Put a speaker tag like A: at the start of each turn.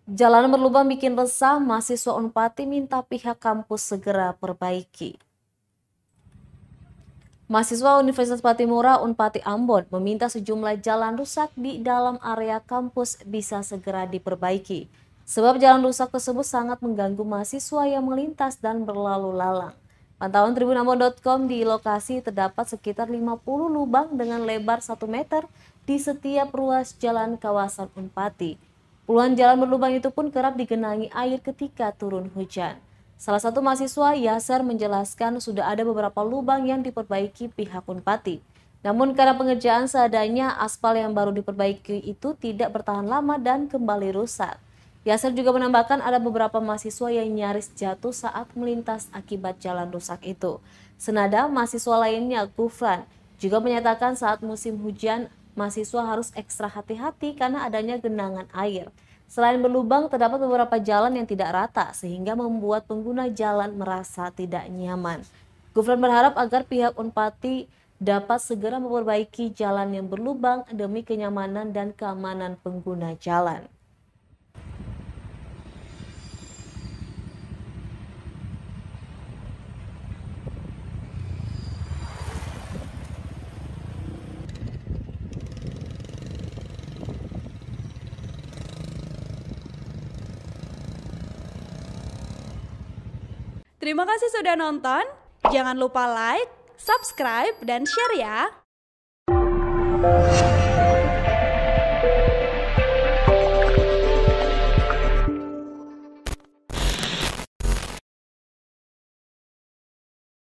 A: Jalan berlubang bikin resah, mahasiswa Unpati minta pihak kampus segera perbaiki. Mahasiswa Universitas Patimura Unpati Ambon meminta sejumlah jalan rusak di dalam area kampus bisa segera diperbaiki. Sebab jalan rusak tersebut sangat mengganggu mahasiswa yang melintas dan berlalu lalang. Pantauan tribunambon.com di lokasi terdapat sekitar 50 lubang dengan lebar 1 meter di setiap ruas jalan kawasan Unpati. Puluhan jalan berlubang itu pun kerap digenangi air ketika turun hujan. Salah satu mahasiswa, Yasser, menjelaskan sudah ada beberapa lubang yang diperbaiki pihak Unpati. Namun karena pengerjaan seadanya, aspal yang baru diperbaiki itu tidak bertahan lama dan kembali rusak. Yasser juga menambahkan ada beberapa mahasiswa yang nyaris jatuh saat melintas akibat jalan rusak itu. Senada, mahasiswa lainnya, Gufran, juga menyatakan saat musim hujan, mahasiswa harus ekstra hati-hati karena adanya genangan air. Selain berlubang, terdapat beberapa jalan yang tidak rata sehingga membuat pengguna jalan merasa tidak nyaman. Gufran berharap agar pihak Unpati dapat segera memperbaiki jalan yang berlubang demi kenyamanan dan keamanan pengguna jalan.
B: Terima kasih sudah nonton. Jangan lupa like, subscribe, dan share ya.